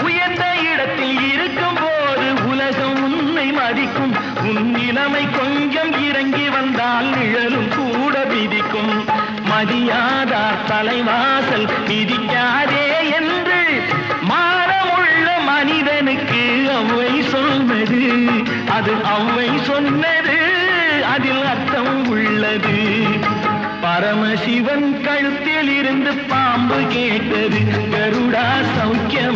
உயர்ந்த இடத்தில் இருக்கும் போது உலகம் உன்னை மதிக்கும். உன் நிலைமை கொஞ்சம் இறங்கி வந்தால் நிழலும் கூட விதிக்கும். மதியாதார் தலைவாசல் மிதிக்காதே என்று மானமுள்ள மனிதனுக்கு அவ்வை சொன்னது. அது அவ்வை சொன்னது, அதில் அர்த்தம் உள்ளது. பரமசிவன் கழுத்தில் இருந்து பாம்பு கேட்டது, கருடா சௌக்கியம்